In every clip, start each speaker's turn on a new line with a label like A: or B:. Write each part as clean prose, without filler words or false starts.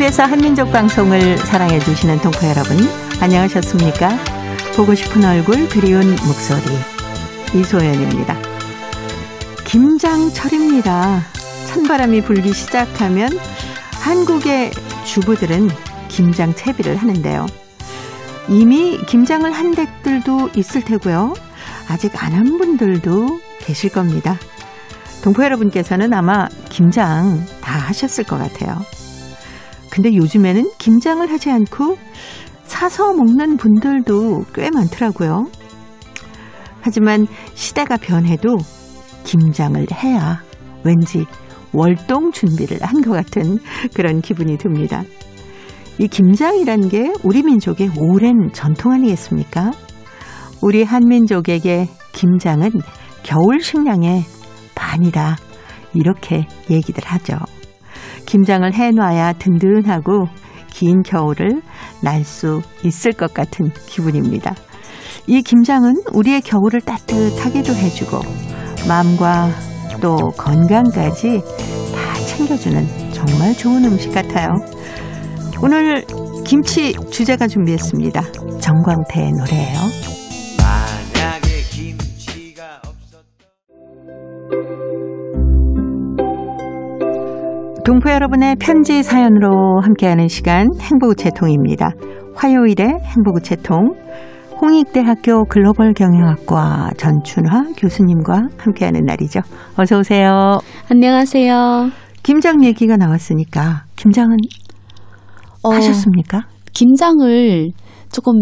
A: TBS 한민족 방송을 사랑해 주시는 동포 여러분, 안녕하셨습니까? 보고 싶은 얼굴, 그리운 목소리, 이소연입니다. 김장철입니다. 찬바람이 불기 시작하면 한국의 주부들은 김장 채비를 하는데요. 이미 김장을 한 댁들도 있을 테고요. 아직 안 한 분들도 계실 겁니다. 동포 여러분께서는 아마 김장 다 하셨을 것 같아요. 근데 요즘에는 김장을 하지 않고 사서 먹는 분들도 꽤 많더라고요. 하지만 시대가 변해도 김장을 해야 왠지 월동 준비를 한 것 같은 그런 기분이 듭니다. 이 김장이란 게 우리 민족의 오랜 전통 아니겠습니까? 우리 한민족에게 김장은 겨울 식량의 반이다, 이렇게 얘기들 하죠. 김장을 해놔야 든든하고 긴 겨울을 날 수 있을 것 같은 기분입니다. 이 김장은 우리의 겨울을 따뜻하게도 해주고 마음과 또 건강까지 다 챙겨주는 정말 좋은 음식 같아요. 오늘 김치 주제가 준비했습니다. 정광태의 노래예요. 만약에 김치가 동포 여러분의 편지 사연으로 함께하는 시간, 행복우체통입니다. 화요일에 행복우체통, 홍익대학교 글로벌 경영학과 전춘화 교수님과 함께하는 날이죠. 어서 오세요.
B: 안녕하세요.
A: 김장 얘기가 나왔으니까 김장은 하셨습니까?
B: 김장을 조금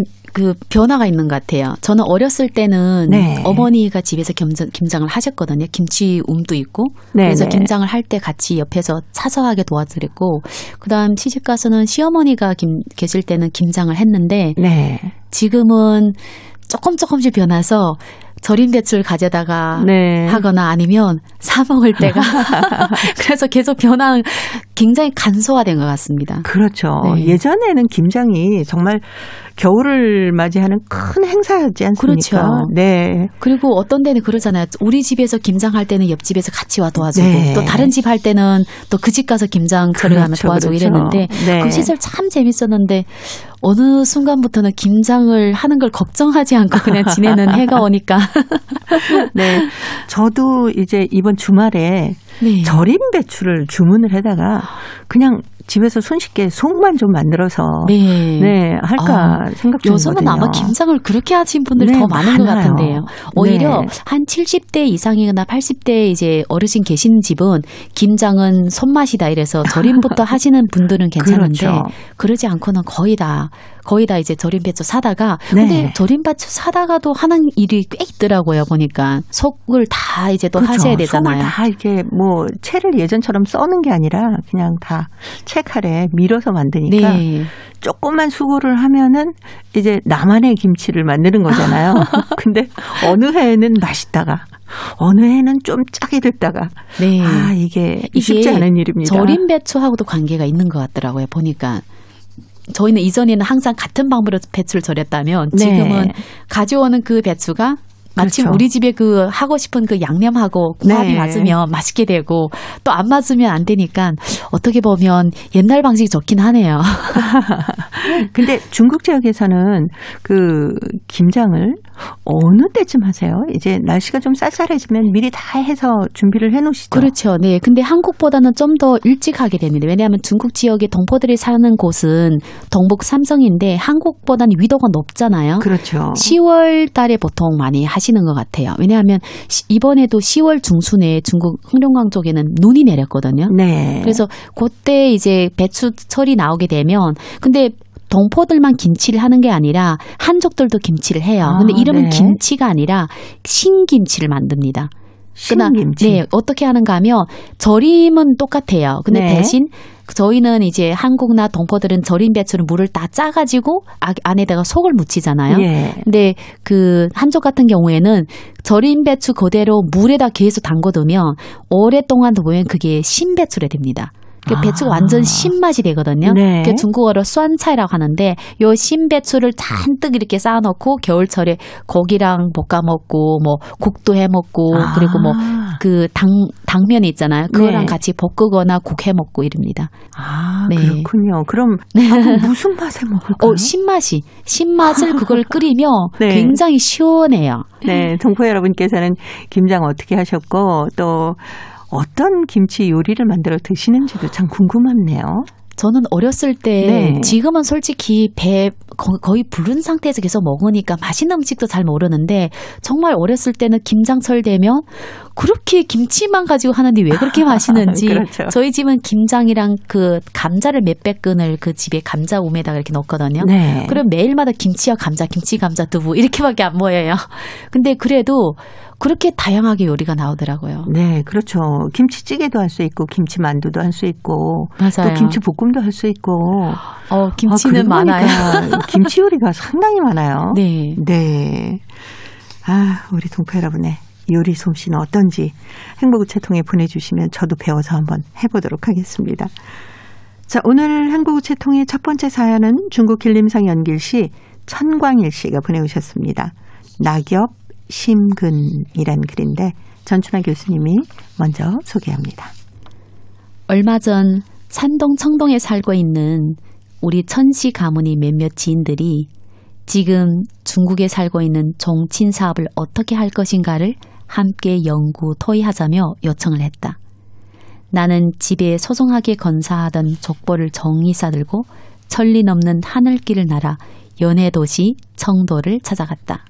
B: 변화가 있는 것 같아요. 저는 어렸을 때는 어머니가 집에서 김장을 하셨거든요. 김치움도 있고. 그래서 김장을 할 때 같이 옆에서 사서하게 도와드렸고, 그다음 시집 가서는 시어머니가 계실 때는 김장을 했는데 지금은 조금씩 변해서 절인 배추를 가져다가 하거나 아니면 사 먹을 때가 그래서 계속 변화는 굉장히 간소화된 것 같습니다.
A: 그렇죠. 예전에는 김장이 정말 겨울을 맞이하는 큰 행사였지 않습니까?
B: 그렇죠.
A: 네.
B: 그리고 어떤 데는 그러잖아요. 우리 집에서 김장할 때는 옆집에서 같이 와 도와주고 또 다른 집 할 때는 또 그 집 가서 김장 처리하면 도와주고 이랬는데 그 시절 참 재밌었는데 어느 순간부터는 김장을 하는 걸 걱정하지 않고 그냥 지내는 해가 오니까.
A: 네. 저도 이제 이번 주말에 절임 배추를 주문을 해다가 그냥 집에서 손쉽게 속만 좀 만들어서 할까 생각 중이거든요.
B: 요즘은 아마 김장을 그렇게 하신 분들 더 많은 것 같은데요. 오히려 한 70대 이상이거나 80대 이제 어르신 계신 집은 김장은 손맛이다 이래서 절임부터 하시는 분들은 괜찮은데 그러지 않고는 거의 다 이제 절임 배추 사다가 근데 절임 배추 사다가도 하는 일이 꽤 있더라고요. 보니까 속을 다 이제 또 하셔야 되잖아요.
A: 속을 다 이렇게 뭐 채를 예전처럼 써는 게 아니라 그냥 다 채칼에 밀어서 만드니까 조금만 수고를 하면은 이제 나만의 김치를 만드는 거잖아요. 근데 어느 해에는 맛있다가 어느 해는 좀 짜게 됐다가 이게 쉽지 않은 일입니다.
B: 절임 배추하고도 관계가 있는 것 같더라고요. 보니까. 저희는 이전에는 항상 같은 방법으로 배추를 절였다면 지금은 가져오는 그 배추가 마침 우리 집에 하고 싶은 그 양념하고 궁합이 맞으면 맛있게 되고 또 안 맞으면 안 되니까 어떻게 보면 옛날 방식이 좋긴 하네요.
A: 근데 중국 지역에서는 그 김장을 어느 때쯤 하세요? 이제 날씨가 좀 쌀쌀해지면 미리 다 해서 준비를 해놓으시죠?
B: 그렇죠. 네. 근데 한국보다는 좀 더 일찍 하게 됩니다. 왜냐하면 중국 지역에 동포들이 사는 곳은 동북 삼성인데 한국보다는 위도가 높잖아요.
A: 그렇죠.
B: 10월 달에 보통 많이 하시는 것 같아요. 왜냐하면 이번에도 10월 중순에 중국 흑룡강 쪽에는 눈이 내렸거든요. 그래서 그때 이제 배추철이 나오게 되면 근데 동포들만 김치를 하는 게 아니라 한족들도 김치를 해요. 근데 이름은 김치가 아니라 신김치를 만듭니다.
A: 신김치.
B: 어떻게 하는가 하면 절임은 똑같아요. 근데 대신 저희는 이제 한국나 동포들은 절임 배추를 물을 다 짜가지고 안에다가 속을 묻히잖아요. 근데 그 한족 같은 경우에는 절임 배추 그대로 물에다 계속 담궈두면 오랫동안 보면 그게 신배추래 됩니다. 배추가 완전 신맛이 되거든요.
A: 네.
B: 중국어로 酸차이라고 하는데 요 신배추를 잔뜩 이렇게 쌓아놓고 겨울철에 고기랑 볶아 먹고 뭐 국도 해 먹고 그리고 뭐 그 당면이 있잖아요. 그거랑 네. 같이 볶거나 국 해 먹고 이럽니다.
A: 네. 그렇군요. 그럼 무슨 맛에 먹을까요?
B: 신맛을 그걸 끓이며 네. 굉장히 시원해요.
A: 네, 동포 여러분께서는 김장 어떻게 하셨고 또 어떤 김치 요리를 만들어 드시는지도 참 궁금하네요.
B: 저는 어렸을 때 네. 지금은 솔직히 배 거의 부른 상태에서 계속 먹으니까 맛있는 음식도 잘 모르는데 정말 어렸을 때는 김장철 되면 그렇게 김치만 가지고 하는데 왜 그렇게 맛있는지
A: 그렇죠.
B: 저희 집은 김장이랑 그 감자를 몇백 근을 그 집에 감자 우매다가 이렇게 넣거든요.
A: 네.
B: 그럼 매일마다 김치와 감자, 김치, 감자, 두부 이렇게밖에 안 보여요. 근데 그래도 그렇게 다양하게 요리가 나오더라고요.
A: 네, 그렇죠. 김치찌개도 할 수 있고 김치만두도 할 수 있고
B: 맞아요.
A: 또 김치볶음도 할 수 있고
B: 김치는 많아요.
A: 김치 요리가 상당히 많아요.
B: 네.
A: 네. 우리 동포 여러분의 요리 솜씨는 어떤지 행복우체통에 보내주시면 저도 배워서 한번 해보도록 하겠습니다. 자, 오늘 행복우체통의 첫 번째 사연은 중국 길림성 연길시 천광일 씨가 보내오셨습니다. 낙엽 심근이란 글인데 전춘아 교수님이 먼저 소개합니다.
B: 얼마 전 산동 청동에 살고 있는 우리 천씨 가문이 몇몇 지인들이 지금 중국에 살고 있는 종친 사업을 어떻게 할 것인가를 함께 연구 토의하자며 요청을 했다. 나는 집에 소중하게 건사하던 족보를 정리 싸들고 천리 넘는 하늘길을 날아 연해도시 청도를 찾아갔다.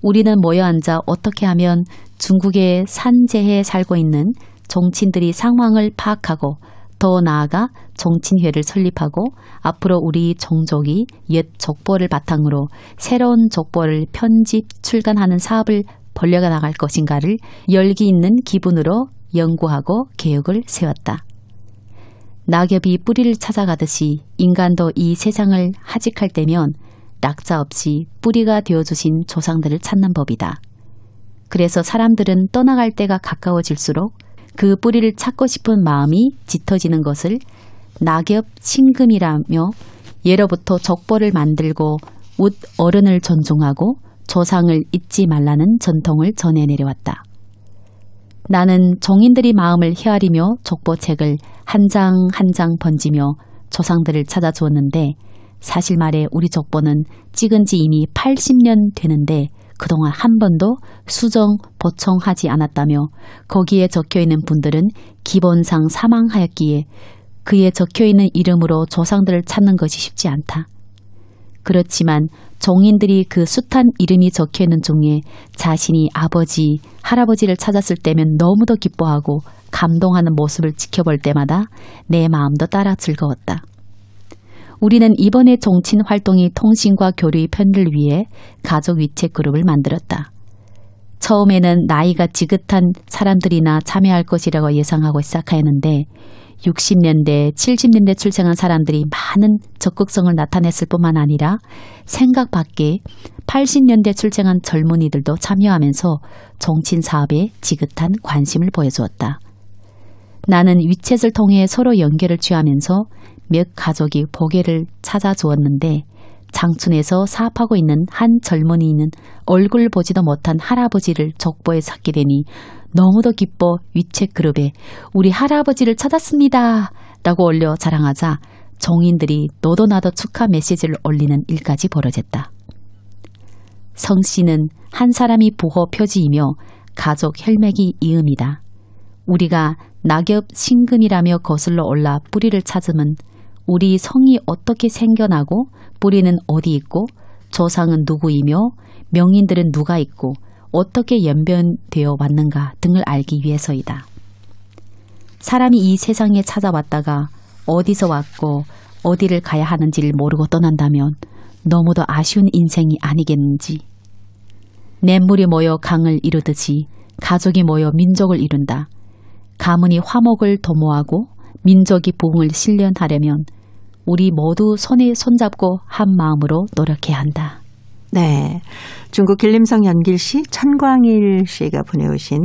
B: 우리는 모여 앉아 어떻게 하면 중국의 산재해에 살고 있는 종친들이 상황을 파악하고 더 나아가 종친회를 설립하고 앞으로 우리 종족이 옛 족보를 바탕으로 새로운 족보를 편집, 출간하는 사업을 벌려가 나갈 것인가를 열기 있는 기분으로 연구하고 계획을 세웠다. 낙엽이 뿌리를 찾아가듯이 인간도 이 세상을 하직할 때면 낙자 없이 뿌리가 되어주신 조상들을 찾는 법이다. 그래서 사람들은 떠나갈 때가 가까워질수록 그 뿌리를 찾고 싶은 마음이 짙어지는 것을 낙엽 심금이라며 예로부터 족보를 만들고 웃 어른을 존중하고 조상을 잊지 말라는 전통을 전해 내려왔다. 나는 종인들이 마음을 헤아리며 족보책을 한 장 한 장 번지며 조상들을 찾아주었는데 사실 말해 우리 족보는 찍은 지 이미 80년 되는데 그동안 한 번도 수정, 보충하지 않았다며 거기에 적혀있는 분들은 기본상 사망하였기에 그에 적혀있는 이름으로 조상들을 찾는 것이 쉽지 않다. 그렇지만 종인들이 그 숱한 이름이 적혀있는 중에 자신이 아버지, 할아버지를 찾았을 때면 너무도 기뻐하고 감동하는 모습을 지켜볼 때마다 내 마음도 따라 즐거웠다. 우리는 이번에 종친 활동이 통신과 교류의 편리를 위해 가족 위챗 그룹을 만들었다. 처음에는 나이가 지긋한 사람들이나 참여할 것이라고 예상하고 시작하였는데 60년대, 70년대 출생한 사람들이 많은 적극성을 나타냈을 뿐만 아니라 생각 밖에 80년대 출생한 젊은이들도 참여하면서 종친 사업에 지긋한 관심을 보여주었다. 나는 위챗을 통해 서로 연결을 취하면서 몇 가족이 보게를 찾아주었는데 장춘에서 사업하고 있는 한 젊은이는 얼굴 보지도 못한 할아버지를 족보에 찾게 되니 너무도 기뻐 위챗 그룹에 우리 할아버지를 찾았습니다 라고 올려 자랑하자 종인들이 너도 나도 축하 메시지를 올리는 일까지 벌어졌다. 성씨는 한 사람이 부호 표지이며 가족 혈맥이 이음이다. 우리가 낙엽 신근이라며 거슬러 올라 뿌리를 찾으면 우리 성이 어떻게 생겨나고 뿌리는 어디 있고 조상은 누구이며 명인들은 누가 있고 어떻게 연변되어 왔는가 등을 알기 위해서이다. 사람이 이 세상에 찾아왔다가 어디서 왔고 어디를 가야 하는지를 모르고 떠난다면 너무도 아쉬운 인생이 아니겠는지. 냇물이 모여 강을 이루듯이 가족이 모여 민족을 이룬다. 가문이 화목을 도모하고 민족이 부흥을 실현하려면 우리 모두 손에 손잡고 한 마음으로 노력해야 한다.
A: 네, 중국 길림성 연길시 천광일 씨가 보내오신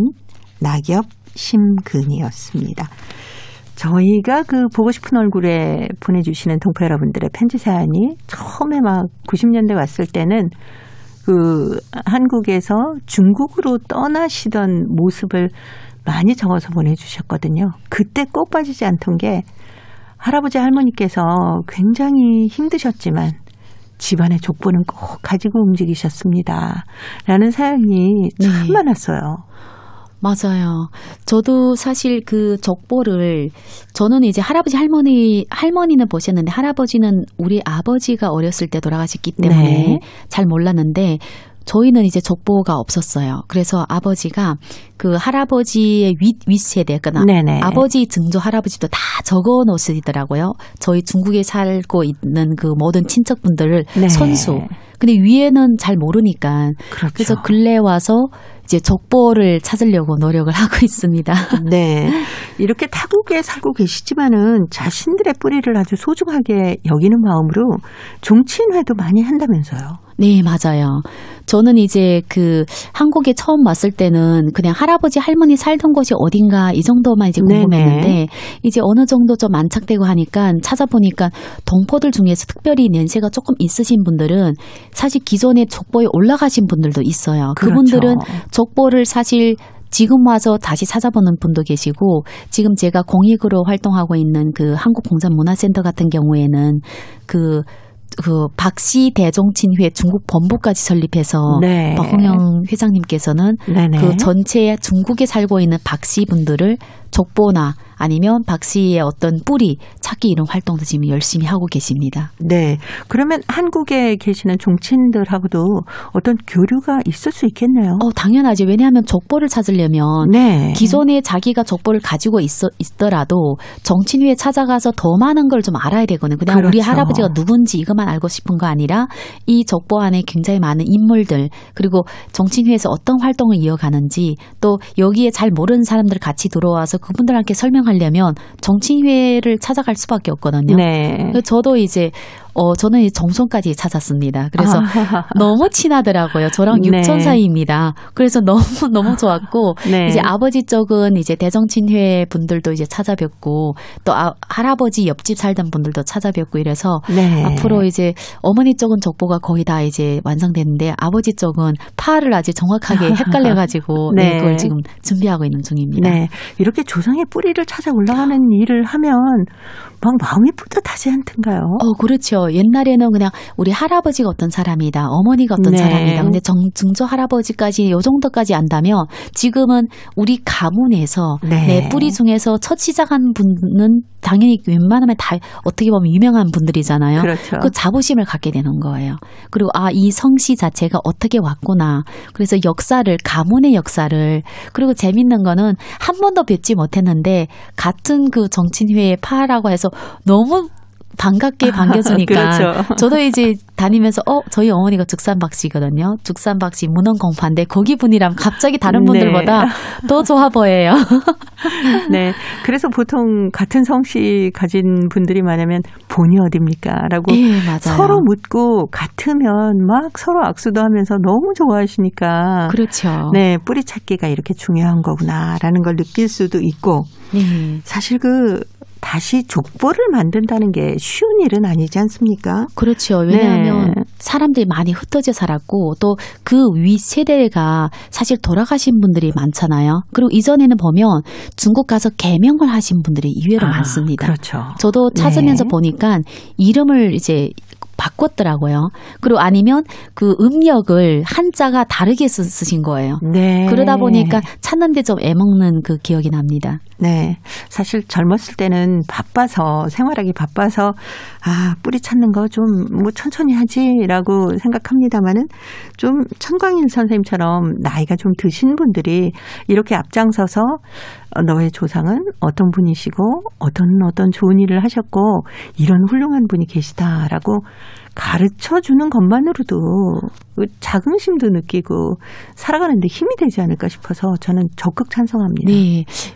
A: 낙엽 심근이었습니다. 저희가 그 보고 싶은 얼굴에 보내주시는 동포 여러분들의 편지 사연이 처음에 막 90년대 왔을 때는 그 한국에서 중국으로 떠나시던 모습을 많이 적어서 보내주셨거든요. 그때 꼭 빠지지 않던 게 할아버지 할머니께서 굉장히 힘드셨지만 집안의 족보는 꼭 가지고 움직이셨습니다. 라는 사연이 참 많았어요.
B: 맞아요. 저도 사실 그 족보를 저는 이제 할아버지 할머니는 보셨는데 할아버지는 우리 아버지가 어렸을 때 돌아가셨기 때문에 잘 몰랐는데 저희는 이제 족보가 없었어요. 그래서 아버지가 그 할아버지의 윗세대, 그러니까 아버지 증조 할아버지도 다 적어 놓으시더라고요. 저희 중국에 살고 있는 그 모든 친척분들을 선수. 근데 위에는 잘 모르니까. 그렇죠. 그래서 근래 와서 이제 족보를 찾으려고 노력을 하고 있습니다.
A: 네. 이렇게 타국에 살고 계시지만은 자신들의 뿌리를 아주 소중하게 여기는 마음으로 종친회도 많이 한다면서요.
B: 네, 맞아요. 저는 이제 그 한국에 처음 왔을 때는 그냥 할아버지 할머니 살던 곳이 어딘가 이 정도만 이제 궁금했는데 이제 어느 정도 좀 안착되고 하니까 찾아보니까 동포들 중에서 특별히 연세가 조금 있으신 분들은 사실 기존에 족보에 올라가신 분들도 있어요. 그분들은 족보를 사실 지금 와서 다시 찾아보는 분도 계시고 지금 제가 공익으로 활동하고 있는 그 한국공산문화센터 같은 경우에는 그 박씨 대종친회 중국 본부까지 설립해서 박홍영 회장님께서는 그 전체 중국에 살고 있는 박씨 분들을 족보나 아니면 박씨의 어떤 뿌리 찾기 이런 활동도 지금 열심히 하고 계십니다.
A: 네. 그러면 한국에 계시는 종친들하고도 어떤 교류가 있을 수 있겠네요.
B: 당연하지. 왜냐하면 족보를 찾으려면 기존에 자기가 족보를 가지고 있더라도 정친회에 찾아가서 더 많은 걸 좀 알아야 되거든요. 그냥 우리 할아버지가 누군지 이것만 알고 싶은 거 아니라 이 족보 안에 굉장히 많은 인물들 그리고 정친회에서 어떤 활동을 이어가는지 또 여기에 잘 모르는 사람들 같이 들어와서 그분들한테 설명하려면 정친회를 찾아갈 수밖에 없거든요. 그래서 저도 이제 저는 이제 정선까지 찾았습니다. 그래서 너무 친하더라고요. 저랑 6천 사이입니다. 그래서 너무 좋았고 이제 아버지 쪽은 이제 대정친회 분들도 이제 찾아뵙고 또 할아버지 옆집 살던 분들도 찾아뵙고 이래서 앞으로 이제 어머니 쪽은 족보가 거의 다 이제 완성됐는데 아버지 쪽은 파를 아직 정확하게 헷갈려가지고 그걸 지금 준비하고 있는 중입니다.
A: 이렇게 조상의 뿌리를 찾아 올라가는 일을 하면 막 마음이 뿌듯하지 않던가요?
B: 그렇죠. 옛날에는 그냥 우리 할아버지가 어떤 사람이다, 어머니가 어떤 사람이다. 근데 증조 할아버지까지 요 정도까지 안다면 지금은 우리 가문에서 내 뿌리 중에서 첫 시작한 분은 당연히 웬만하면 다 어떻게 보면 유명한 분들이잖아요.
A: 그렇죠.
B: 그 자부심을 갖게 되는 거예요. 그리고 이 성씨 자체가 어떻게 왔구나. 그래서 역사를 가문의 역사를 그리고 재밌는 거는 한 번도 뵙지 못했는데 같은 그 정친회의 파라고 해서 너무 반갑게 반겨주니까 저도 이제 다니면서 저희 어머니가 죽산박씨거든요. 죽산박씨 문헌공파인데 거기 분이라면 갑자기 다른 분들보다 더 좋아 보여요.
A: 그래서 보통 같은 성씨 가진 분들이 많으면 본이 어딥니까? 라고 서로 묻고 같으면 막 서로 악수도 하면서 너무 좋아하시니까
B: 그렇죠.
A: 뿌리 찾기가 이렇게 중요한 거구나라는 걸 느낄 수도 있고 사실 다시 족보를 만든다는 게 쉬운 일은 아니지 않습니까?
B: 그렇죠. 왜냐하면 사람들이 많이 흩어져 살았고 또 그 윗세대가 사실 돌아가신 분들이 많잖아요. 그리고 이전에는 보면 중국 가서 개명을 하신 분들이 의외로 많습니다.
A: 그렇죠.
B: 저도 찾으면서 보니까 이름을 이제 바꿨더라고요. 그리고 아니면 그 음력을 한자가 다르게 쓰신 거예요. 그러다 보니까 찾는데 좀 애먹는 그 기억이 납니다.
A: 사실 젊었을 때는 생활하기 바빠서 뿌리 찾는 거 좀 천천히 하지라고 생각합니다만은 좀 천광일 선생님처럼 나이가 좀 드신 분들이 이렇게 앞장서서 너의 조상은 어떤 분이시고 어떤 좋은 일을 하셨고 이런 훌륭한 분이 계시다라고 가르쳐주는 것만으로도 자긍심도 느끼고 살아가는 데 힘이 되지 않을까 싶어서 저는 적극 찬성합니다.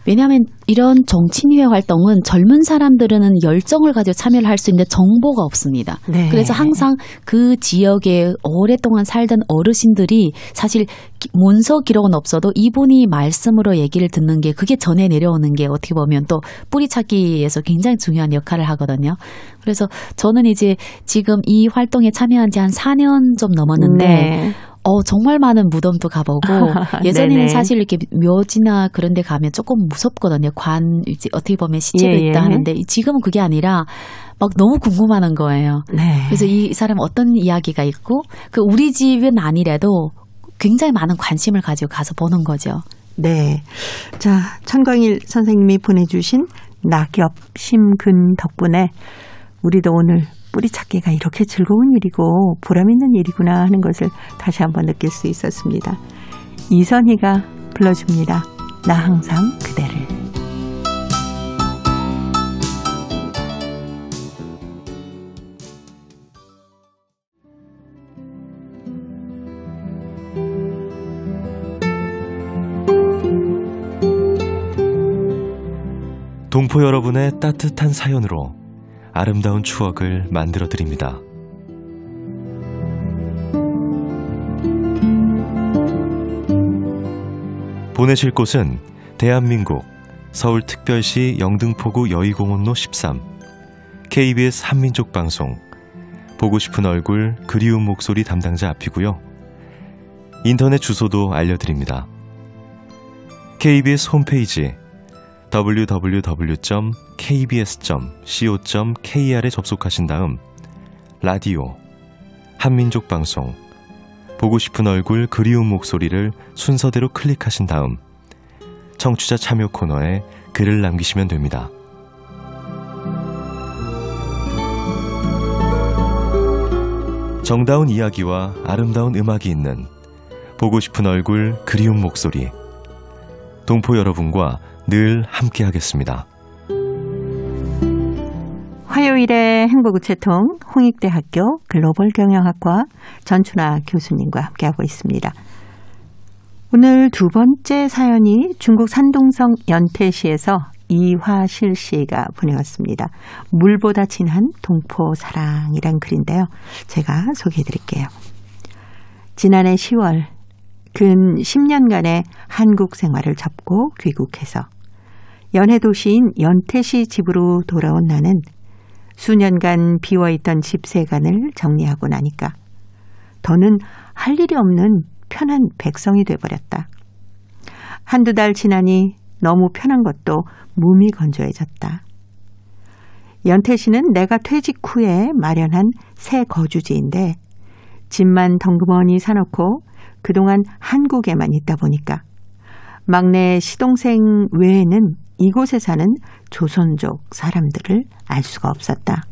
B: 왜냐하면 이런 정치인회 활동은 젊은 사람들은 열정을 가지고 참여를 할 수 있는 정보가 없습니다. 네. 그래서 항상 그 지역에 오랫동안 살던 어르신들이 사실 문서 기록은 없어도 이분이 말씀으로 얘기를 듣는 게 그게 전해 내려오는 게 어떻게 보면 또 뿌리 찾기에서 굉장히 중요한 역할을 하거든요. 그래서 저는 이제 지금 이 활동에 참여한 지 한 4년 좀 넘었는데 네. 정말 많은 무덤도 가보고 예전에는 사실 이렇게 묘지나 그런 데 가면 조금 무섭거든요. 이제 어떻게 보면 시체도 있다 하는데 지금은 그게 아니라 막 너무 궁금한 거예요. 네. 그래서 이 사람 어떤 이야기가 있고 우리 집은 아니라도 굉장히 많은 관심을 가지고 가서 보는 거죠.
A: 네. 자, 천광일 선생님이 보내주신 낙엽 심근 덕분에 우리도 오늘 뿌리 찾기가 이렇게 즐거운 일이고 보람 있는 일이구나 하는 것을 다시 한번 느낄 수 있었습니다. 이선희가 불러줍니다. 나 항상 그대를.
C: 동포 여러분의 따뜻한 사연으로 아름다운 추억을 만들어 드립니다. 보내실 곳은 대한민국 서울특별시 영등포구 여의공원로 13 KBS 한민족방송 보고 싶은 얼굴 그리운 목소리 담당자 앞이고요. 인터넷 주소도 알려드립니다. KBS 홈페이지 www.kbs.co.kr에 접속하신 다음 라디오, 한민족방송, 보고 싶은 얼굴 그리운 목소리를 순서대로 클릭하신 다음 청취자 참여 코너에 글을 남기시면 됩니다. 정다운 이야기와 아름다운 음악이 있는 보고 싶은 얼굴 그리운 목소리, 동포 여러분과 늘 함께하겠습니다.
A: 화요일의 행복우체통 홍익대학교 글로벌경영학과 전춘아 교수님과 함께하고 있습니다. 오늘 두 번째 사연이 중국 산둥성 연태시에서 이화실 씨가 보내왔습니다. 물보다 진한 동포 사랑이란 글인데요. 제가 소개해드릴게요. 지난해 10월 근 10년간의 한국 생활을 접고 귀국해서 연해 도시인 연태시 집으로 돌아온 나는 수년간 비어있던 집 세간을 정리하고 나니까 더는 할 일이 없는 편한 백성이 돼버렸다. 한두 달 지나니 너무 편한 것도 몸이 건조해졌다. 연태시는 내가 퇴직 후에 마련한 새 거주지인데 집만 덩그머니 사놓고 그동안 한국에만 있다 보니까 막내 시동생 외에는 이곳에 사는 조선족 사람들을 알 수가 없었다.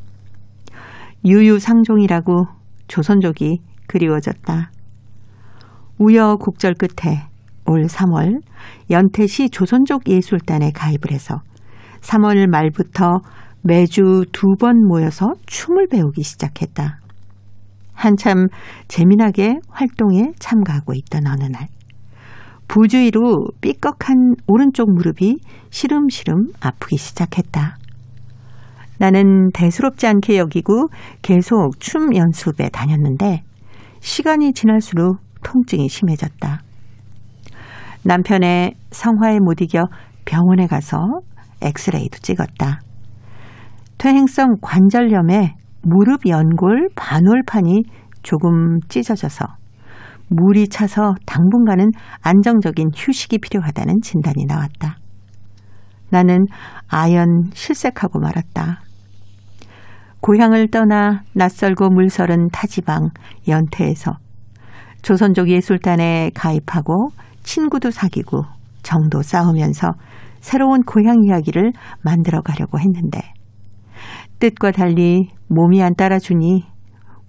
A: 유유상종이라고 조선족이 그리워졌다. 우여곡절 끝에 올 3월 연태시 조선족 예술단에 가입을 해서 3월 말부터 매주 2번 모여서 춤을 배우기 시작했다. 한참 재미나게 활동에 참가하고 있던 어느 날 부주의로 삐걱한 오른쪽 무릎이 시름시름 아프기 시작했다. 나는 대수롭지 않게 여기고 계속 춤 연습에 다녔는데 시간이 지날수록 통증이 심해졌다. 남편의 성화에 못 이겨 병원에 가서 엑스레이도 찍었다. 퇴행성 관절염에 무릎 연골 반월판이 조금 찢어져서 물이 차서 당분간은 안정적인 휴식이 필요하다는 진단이 나왔다. 나는 아연 실색하고 말았다. 고향을 떠나 낯설고 물서른 타지방 연태에서 조선족 예술단에 가입하고 친구도 사귀고 정도 쌓으면서 새로운 고향 이야기를 만들어 가려고 했는데 뜻과 달리 몸이 안 따라주니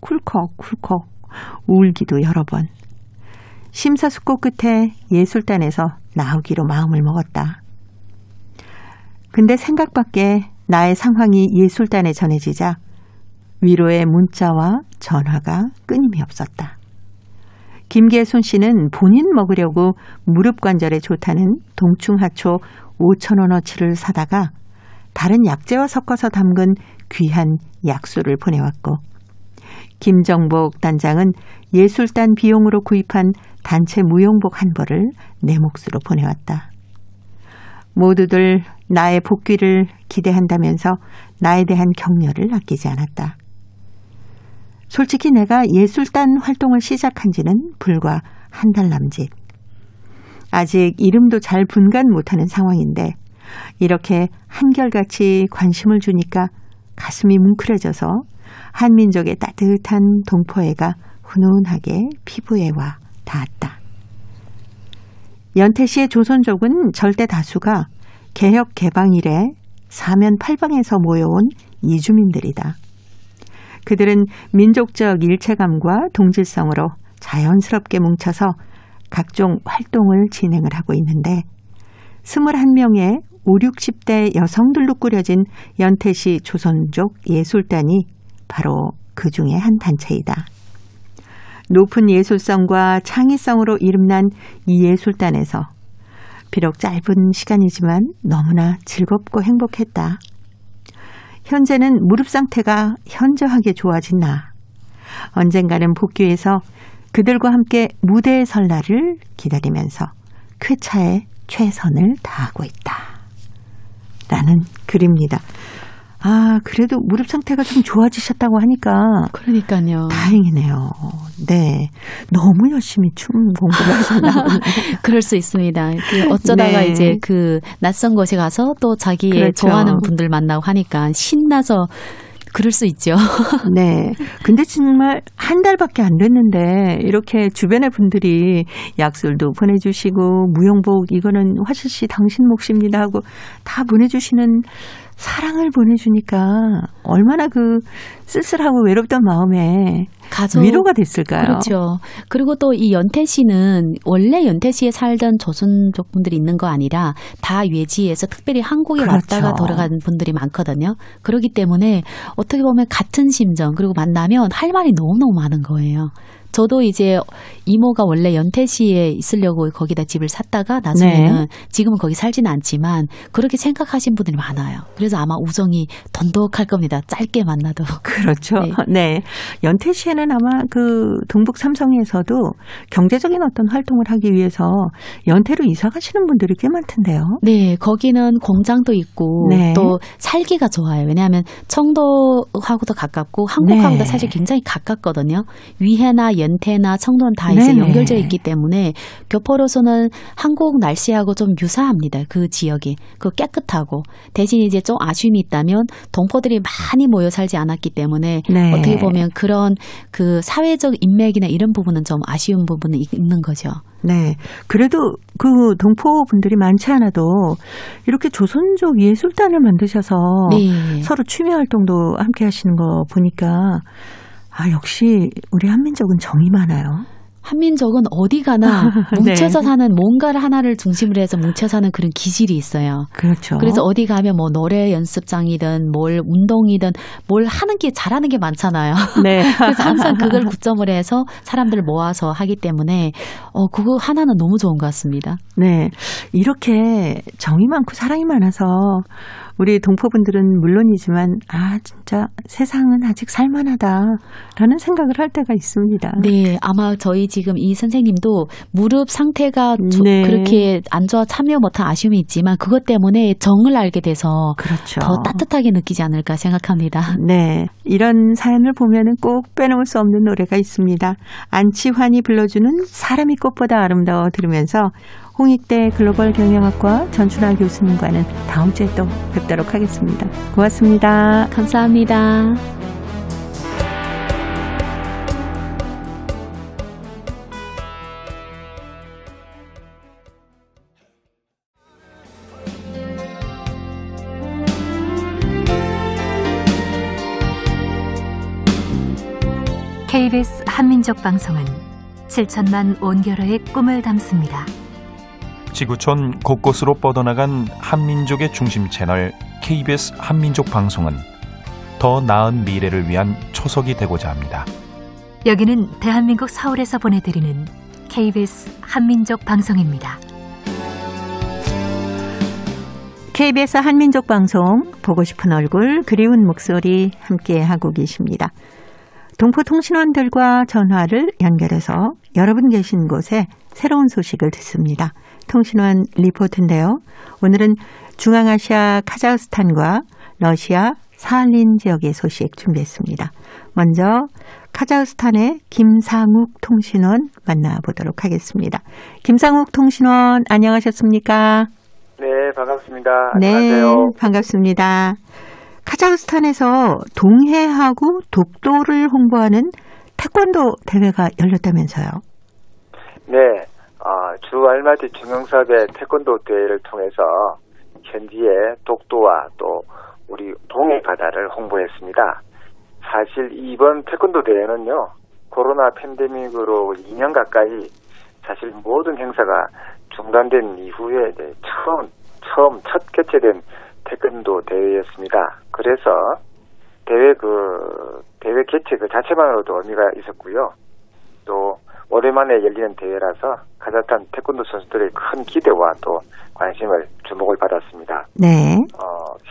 A: 쿨컥쿨컥 울기도 여러 번. 심사숙고 끝에 예술단에서 나오기로 마음을 먹었다. 근데 생각밖에 나의 상황이 예술단에 전해지자 위로의 문자와 전화가 끊임이 없었다. 김계순 씨는 본인 먹으려고 무릎 관절에 좋다는 동충하초 5,000원어치를 사다가 다른 약재와 섞어서 담근 귀한 약수를 보내왔고, 김정복 단장은 예술단 비용으로 구입한 단체 무용복 한 벌을 내 몫으로 보내왔다. 모두들 나의 복귀를 기대한다면서 나에 대한 격려를 아끼지 않았다. 솔직히 내가 예술단 활동을 시작한 지는 불과 한 달 남짓. 아직 이름도 잘 분간 못하는 상황인데 이렇게 한결같이 관심을 주니까 가슴이 뭉클해져서 한민족의 따뜻한 동포애가 훈훈하게 피부에 와 닿았다. 연태시의 조선족은 절대 다수가 개혁 개방 이래 사면팔방에서 모여온 이주민들이다. 그들은 민족적 일체감과 동질성으로 자연스럽게 뭉쳐서 각종 활동을 진행을 하고 있는데 21명의 5, 60대 여성들로 꾸려진 연태시 조선족 예술단이 바로 그 중에 한 단체이다. 높은 예술성과 창의성으로 이름난 이 예술단에서 비록 짧은 시간이지만 너무나 즐겁고 행복했다. 현재는 무릎 상태가 현저하게 좋아진 나. 언젠가는 복귀해서 그들과 함께 무대에 설 날을 기다리면서 쾌차에 최선을 다하고 있다. 라는 글입니다. 아, 그래도 무릎 상태가 좀 좋아지셨다고 하니까.
B: 그러니까요.
A: 다행이네요. 네. 너무 열심히 춤 공부를 하셨나 보네요.
B: 그럴 수 있습니다. 어쩌다가
A: 네.
B: 이제 그 낯선 곳에 가서 또 자기의
A: 그렇죠.
B: 좋아하는 분들 만나고 하니까 신나서 그럴 수 있죠.
A: 네. 근데 정말 한 달밖에 안 됐는데 이렇게 주변의 분들이 약술도 보내주시고 무용복 이거는 화실 씨 당신 몫입니다 하고 다 보내주시는 사랑을 보내주니까 얼마나 그 쓸쓸하고 외롭던 마음에 위로가 됐을까요?
B: 그렇죠. 그리고 또 이 연태시는 원래 연태시에 살던 조선족 분들이 있는 거 아니라 다 외지에서 특별히 한국에
A: 그렇죠.
B: 왔다가 돌아간 분들이 많거든요. 그렇기 때문에 어떻게 보면 같은 심정 그리고 만나면 할 말이 너무너무 많은 거예요. 저도 이제 이모가 원래 연태시에 있으려고 거기다 집을 샀다가 나중에는
A: 네.
B: 지금은 거기 살지는 않지만 그렇게 생각하신 분들이 많아요. 그래서 아마 우정이 돈독할 겁니다. 짧게 만나도.
A: 그렇죠.
B: 네.
A: 네. 연태시에는 아마 그 동북 삼성에서도 경제적인 어떤 활동을 하기 위해서 연태로 이사 가시는 분들이 꽤 많던데요.
B: 네. 거기는 공장도 있고
A: 네.
B: 또 살기가 좋아요. 왜냐하면 청도하고도 가깝고 한국하고도
A: 네.
B: 사실 굉장히 가깝거든요. 위해나 연태나 청도는 다 이제
A: 네네.
B: 연결되어 있기 때문에 교포로서는 한국 날씨하고 좀 유사합니다. 그 지역이. 그 깨끗하고 대신 이제 좀 아쉬움이 있다면 동포들이 많이 모여 살지 않았기 때문에
A: 네.
B: 어떻게 보면 그런 그 사회적 인맥이나 이런 부분은 좀 아쉬운 부분은 있는 거죠.
A: 네. 그래도 그 동포분들이 많지 않아도 이렇게 조선족 예술단을 만드셔서
B: 네.
A: 서로 취미 활동도 함께 하시는 거 보니까 아, 역시 우리 한민족은 정이 많아요.
B: 한민족은 어디 가나 뭉쳐서
A: 네.
B: 사는 뭔가를 하나를 중심으로 해서 뭉쳐 사는 그런 기질이 있어요.
A: 그렇죠.
B: 그래서 어디 가면 뭐 노래 연습장이든 뭘 운동이든 뭘 하는 게 잘하는 게 많잖아요.
A: 네.
B: 그래서 항상 그걸 구점을 해서 사람들을 모아서 하기 때문에 그거 하나는 너무 좋은 것 같습니다.
A: 네. 이렇게 정이 많고 사랑이 많아서 우리 동포분들은 물론이지만 아 진짜 세상은 아직 살만하다라는 생각을 할 때가 있습니다.
B: 네. 아마 저희 지금 이 선생님도 무릎 상태가
A: 네.
B: 그렇게 안 좋아 참여 못한 아쉬움이 있지만 그것 때문에 정을 알게 돼서
A: 그렇죠.
B: 더 따뜻하게 느끼지 않을까 생각합니다.
A: 네. 이런 사연을 보면은 꼭 빼놓을 수 없는 노래가 있습니다. 안치환이 불러주는 사람이 꽃보다 아름다워 들으면서 홍익대 글로벌 경영학과 전춘아 교수님과는 다음 주에 또 뵙도록 하겠습니다. 고맙습니다.
B: 감사합니다.
D: KBS 한민족 방송은 7천만 온결어의 꿈을 담습니다.
E: 지구촌 곳곳으로 뻗어나간 한민족의 중심 채널 KBS 한민족 방송은 더 나은 미래를 위한 초석이 되고자 합니다.
D: 여기는 대한민국 서울에서 보내드리는 KBS 한민족 방송입니다.
A: KBS 한민족 방송 보고 싶은 얼굴 그리운 목소리 함께하고 계십니다. 동포통신원들과 전화를 연결해서 여러분 계신 곳에 새로운 소식을 듣습니다. 통신원 리포트인데요. 오늘은 중앙아시아 카자흐스탄과 러시아 사할린 지역의 소식 준비했습니다. 먼저 카자흐스탄의 김상욱 통신원 만나보도록 하겠습니다. 김상욱 통신원 안녕하셨습니까?
F: 네, 반갑습니다.
A: 안녕하세요. 네, 반갑습니다. 카자흐스탄에서 동해하고 독도를 홍보하는 태권도 대회가 열렸다면서요?
F: 네, 주 알마티 중앙사업의 태권도 대회를 통해서 현지의 독도와 또 우리 동해 바다를 홍보했습니다. 사실 이번 태권도 대회는요, 코로나 팬데믹으로 2년 가까이 사실 모든 행사가 중단된 이후에 이제 처음 첫 개최된 태권도 대회였습니다. 그래서 대회 개최 그 자체만으로도 의미가 있었고요. 또 오랜만에 열리는 대회라서 카자흐스탄 태권도 선수들의 큰 기대와 또 관심을 주목을 받았습니다.
A: 네.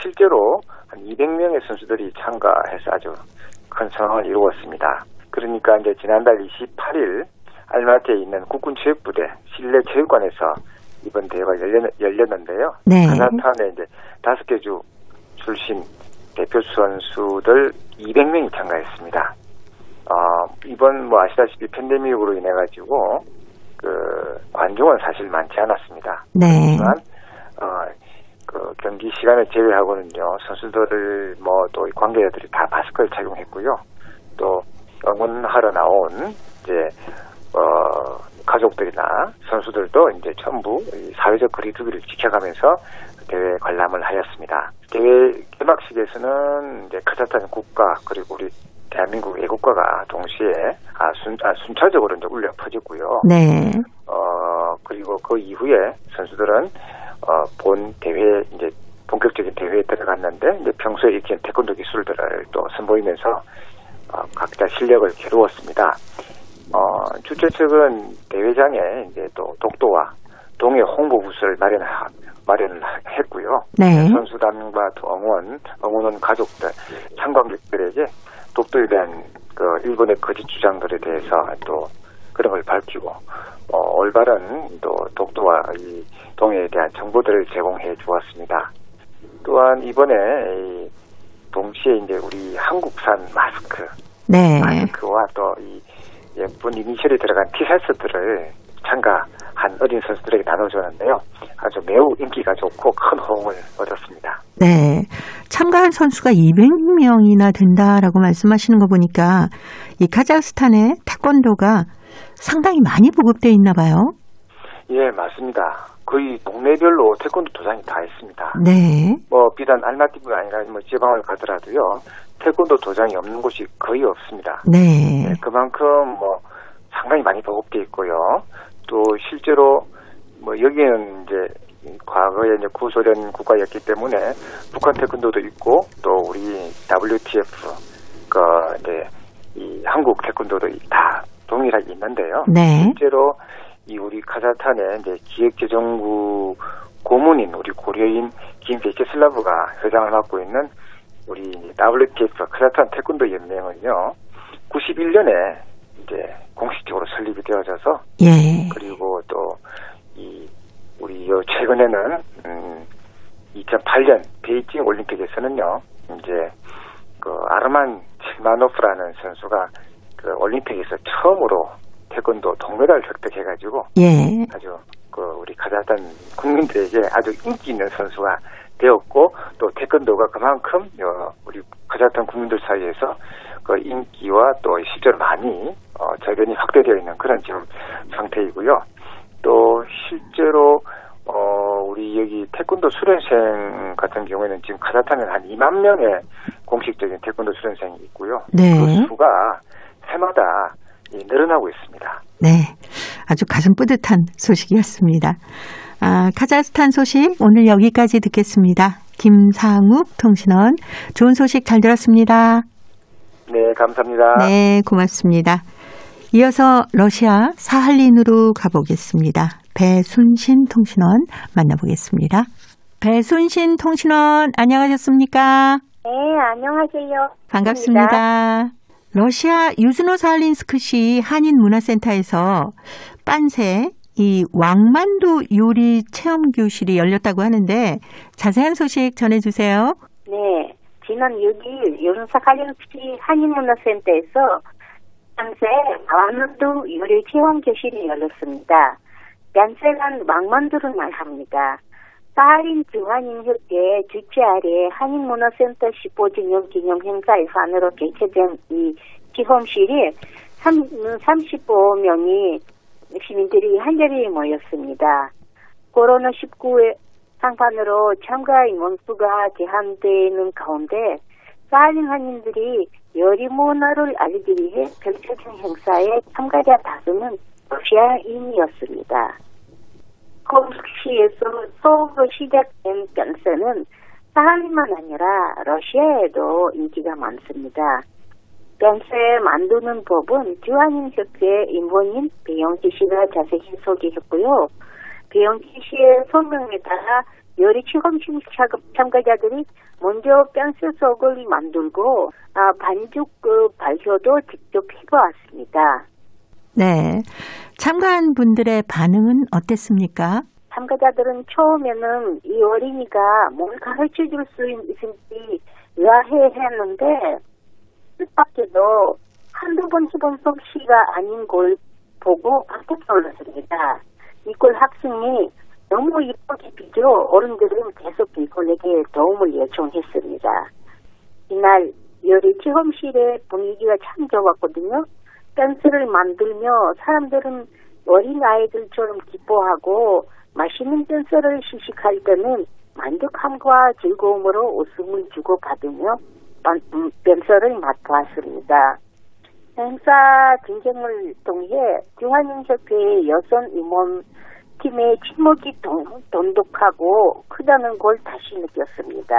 F: 실제로 한 200명의 선수들이 참가해서 아주 큰 성황을 이루었습니다. 그러니까 이제 지난달 28일 알마티에 있는 국군체육부대 실내 체육관에서 이번 대회가 열렸는데요.
A: 네.
F: 카자흐스탄의 이제 5개 주 출신 대표 선수들 200명이 참가했습니다. 이번 아시다시피 팬데믹으로 인해 가지고 관중은 사실 많지 않았습니다.
A: 네.
F: 하지만 경기 시간을 제외하고는요, 선수들을 또 관계자들이 다 마스크를 착용했고요. 또 응원하러 나온 이제 가족들이나 선수들도 이제 전부 사회적 거리두기를 지켜가면서 대회 관람을 하였습니다. 대회 개막식에서는 이제 카자흐스탄 국가 그리고 우리 대한민국 애국가가 동시에 순차적으로 이제 울려 퍼졌고요.
A: 네.
F: 그리고 그 이후에 선수들은 본 대회 이제 본격적인 대회에 들어갔는데 이제 평소에 익힌 태권도 기술들을 또 선보이면서 각자 실력을 겨루었습니다. 주최 측은 대회장에 이제 또 독도와 동해 홍보 부스를 마련을 했고요.
A: 네.
F: 선수단과 또 응원원 가족들, 참관객들에게 독도에 대한 일본의 거짓 주장들에 대해서 또 그런 걸 밝히고 올바른 또 독도와 이 동해에 대한 정보들을 제공해 주었습니다. 또한 이번에 동시에 이제 우리 한국산 마스크와 또 이 예쁜 이니셜이 들어간 티셔츠들을 참가한 어린 선수들에게 나눠줬는데요. 아주 매우 인기가 좋고 큰 호응을 얻었습니다.
A: 네, 참가한 선수가 200명이나 된다라고 말씀하시는 거 보니까 이 카자흐스탄의 태권도가 상당히 많이 보급되어 있나 봐요.
F: 예, 맞습니다. 거의 동네별로 태권도 도장이 다 있습니다.
A: 네.
F: 비단 알마티가 아니라 지방을 가더라도요, 태권도 도장이 없는 곳이 거의 없습니다.
A: 네.
F: 네, 그만큼 상당히 많이 보급되어 있고요. 또 실제로 여기는 이제 과거에 이제 구소련 국가였기 때문에 북한 태권도도 있고 또 우리 WTF 이제 이 한국 태권도도 다 동일하게 있는데요.
A: 네.
F: 실제로 이 우리 카자흐스탄의 이제 기획재정부 고문인 우리 고려인 김베체슬라브가 회장을 맡고 있는 우리 WTF 카자흐스탄 태권도 연맹은요, 91년에 이제 공식적으로 설립이 되어져서,
A: 예.
F: 그리고 또 우리 최근에는 2008년 베이징 올림픽에서는요, 이제 아르만 칠마노프라는 선수가 올림픽에서 처음으로 태권도 동메달을 획득해가지고,
A: 예.
F: 아주 우리 카자흐스탄 국민들에게 아주 인기 있는 선수가 되었고, 또 태권도가 그만큼 우리 카자흐스탄 국민들 사이에서 인기와 또 실제로 많이 저변이 확대되어 있는 그런 지금 상태이고요. 또 실제로 우리 여기 태권도 수련생 같은 경우에는 지금 카자흐스탄에 한 2만 명의 공식적인 태권도 수련생이 있고요.
A: 네.
F: 그 수가 해마다 늘어나고 있습니다.
A: 네, 아주 가슴 뿌듯한 소식이었습니다. 카자흐스탄 소식 오늘 여기까지 듣겠습니다. 김상욱 통신원, 좋은 소식 잘 들었습니다.
F: 네, 감사합니다.
A: 네, 고맙습니다. 이어서 러시아 사할린으로 가보겠습니다. 배순신 통신원 만나보겠습니다. 배순신 통신원 안녕하셨습니까?
G: 네, 안녕하세요.
A: 반갑습니다. 러시아 유즈노살린스크시 한인문화센터에서 빤세 이 왕만두 요리 체험 교실이 열렸다고 하는데 자세한 소식 전해주세요.
G: 네, 지난 6일 유즈노살린스크시 한인문화센터에서 빤세 왕만두 요리 체험 교실이 열렸습니다. 빤세란 왕만두를 말합니다. 사하린 중한인협회 주최 아래 한인문화센터 15주년 기념 행사 일환으로 개최된 이 체험실이 35명이 시민들이 한자리에 모였습니다. 코로나19의 상판으로 참가 인원수가 제한되는 가운데 사하린 한인들이 요리 문화를 알리기 위해 펼쳐진 행사에 참가자 다수는 러시아인이었습니다. 홈스크시에서 처음으로 시작된 빤세는 사하린만 아니라 러시아에도 인기가 많습니다. 빤세 만드는 법은 주한인협회 임원인 배영기 씨가 자세히 소개했고요. 배영기 씨의 설명에 따라 요리 체험실 참가자들이 먼저 빤세 속을 만들고 반죽 발효도 직접 해보았습니다.
A: 네, 참가한 분들의 반응은 어땠습니까?
G: 참가자들은 처음에는 이 어린이가 뭘 가르쳐줄 수 있을지 의아해했는데 뜻밖에도 한두 번 해본 솜씨가 아닌 걸 보고 깜짝 놀랐습니다. 니콜 학생이 너무 이쁘게 비교 어른들은 계속 니콜에게 도움을 요청했습니다. 이날 요리 체험실의 분위기가 참 좋았거든요. 빤세를 만들며 사람들은 어린아이들처럼 기뻐하고 맛있는 빤세를 시식할 때는 만족함과 즐거움으로 웃음을 주고받으며 빤세를 맛보았습니다. 행사 진행을 통해 주한인협회의 여성 임원 팀의 팀워크가 돈독하고 크다는 걸 다시 느꼈습니다.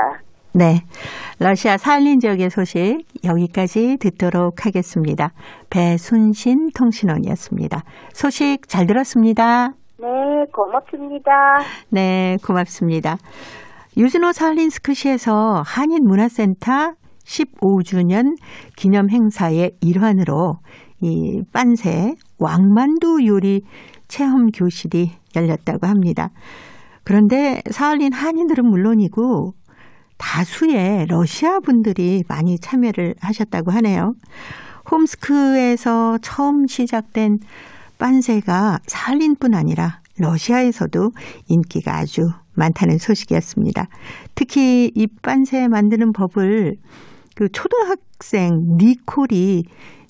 A: 네, 러시아 살린 지역의 소식 여기까지 듣도록 하겠습니다. 배순신 통신원이었습니다. 소식 잘 들었습니다.
G: 네, 고맙습니다.
A: 네, 고맙습니다. 유즈노살린스크시에서 한인문화센터 15주년 기념 행사의 일환으로 이 빤세 왕만두 요리 체험 교실이 열렸다고 합니다. 그런데 사할린 한인들은 물론이고 다수의 러시아 분들이 많이 참여를 하셨다고 하네요. 홈스크에서 처음 시작된 빤세가 사할린뿐 아니라 러시아에서도 인기가 아주 많다는 소식이었습니다. 특히 이 빤세 만드는 법을 그 초등학생 니콜이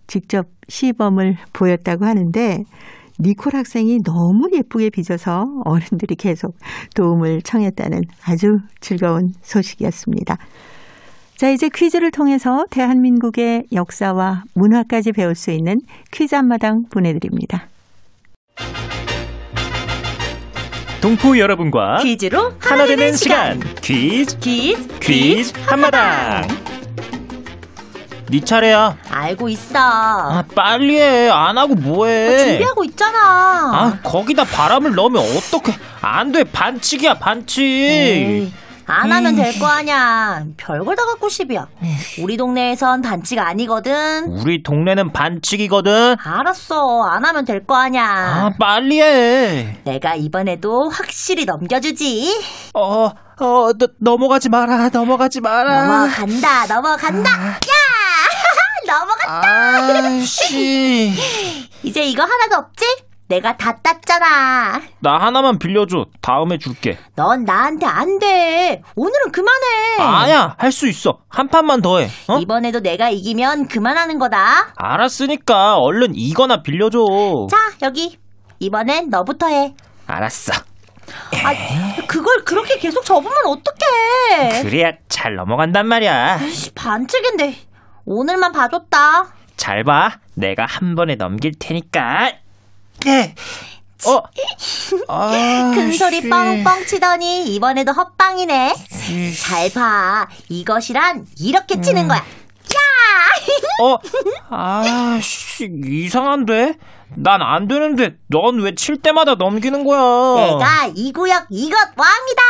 A: 직접 시범을 보였다고 하는데 니콜 학생이 너무 예쁘게 빚어서 어른들이 계속 도움을 청했다는 아주 즐거운 소식이었습니다. 자, 이제 퀴즈를 통해서 대한민국의 역사와 문화까지 배울 수 있는 퀴즈 한마당 보내드립니다.
H: 동포 여러분과
I: 퀴즈로
H: 하나 되는 시간. 퀴즈 한마당. 네 차례야.
I: 알고 있어.
H: 빨리 해. 안 하고 뭐해.
I: 준비하고 있잖아.
H: 거기다 바람을 넣으면 어떡해. 안 돼. 반칙이야, 반칙.
I: 에이, 안 하면 될 거 아냐. 별걸 다 갖고 싶이야. 우리 동네에선 반칙 아니거든.
H: 우리 동네는 반칙이거든.
I: 알았어. 안 하면 될 거 아냐.
H: 빨리 해.
I: 내가 이번에도 확실히 넘겨주지.
H: 넘어가지 마라.
I: 넘어간다. 야! 넘어갔다.
H: 아이씨.
I: 이제 이거 하나도 없지? 내가 다 땄잖아.
H: 나 하나만 빌려줘. 다음에 줄게.
I: 넌 나한테 안 돼. 오늘은 그만해.
H: 아야, 할 수 있어. 한 판만 더 해.
I: 이번에도 내가 이기면 그만하는 거다.
H: 알았으니까 얼른 이거나 빌려줘.
I: 자, 여기. 이번엔 너부터 해.
H: 알았어.
I: 그걸 그렇게 계속 접으면 어떡해.
H: 그래야 잘 넘어간단 말이야.
I: 반칙인데. 오늘만 봐줬다.
H: 잘 봐. 내가 한 번에 넘길 테니까.
I: 큰 소리 뻥뻥 치더니 이번에도 헛방이네. 잘 봐. 이것이란 이렇게 치는 거야. 야!
H: 아씨, 이상한데? 난 안 되는데 넌 왜 칠 때마다 넘기는 거야?
I: 내가 이 구역 이것 왕이다.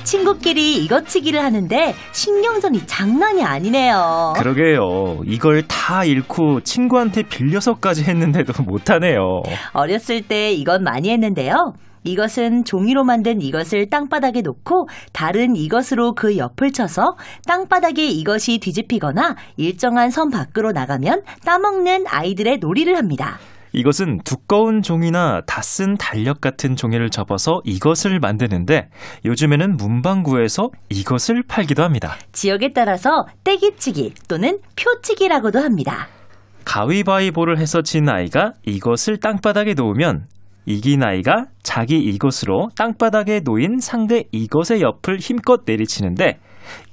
I: 친구끼리 이것치기를 하는데 신경전이 장난이 아니네요.
C: 그러게요. 이걸 다 잃고 친구한테 빌려서까지 했는데도 못하네요.
I: 어렸을 때 이건 많이 했는데요. 이것은 종이로 만든 이것을 땅바닥에 놓고 다른 이것으로 그 옆을 쳐서 땅바닥에 이것이 뒤집히거나 일정한 선 밖으로 나가면 따먹는 아이들의 놀이를 합니다.
C: 이것은 두꺼운 종이나 다 쓴 달력 같은 종이를 접어서 이것을 만드는데 요즘에는 문방구에서 이것을 팔기도 합니다.
I: 지역에 따라서 떼기치기 또는 표치기라고도 합니다.
C: 가위바위보를 해서 진 아이가 이것을 땅바닥에 놓으면 이긴 아이가 자기 이것으로 땅바닥에 놓인 상대 이것의 옆을 힘껏 내리치는데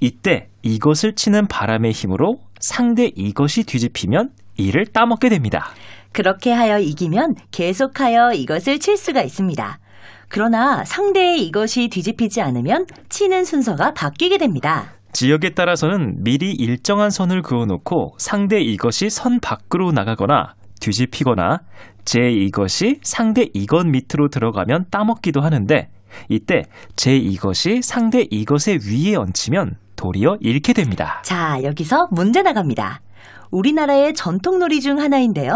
C: 이때 이것을 치는 바람의 힘으로 상대 이것이 뒤집히면 이를 따먹게 됩니다.
I: 그렇게 하여 이기면 계속하여 이것을 칠 수가 있습니다. 그러나 상대의 이것이 뒤집히지 않으면 치는 순서가 바뀌게 됩니다.
C: 지역에 따라서는 미리 일정한 선을 그어놓고 상대 이것이 선 밖으로 나가거나 뒤집히거나 제 이것이 상대 이것 밑으로 들어가면 따먹기도 하는데 이때 제 이것이 상대 이것의 위에 얹히면 도리어 잃게 됩니다.
I: 자, 여기서 문제 나갑니다. 우리나라의 전통놀이 중 하나인데요.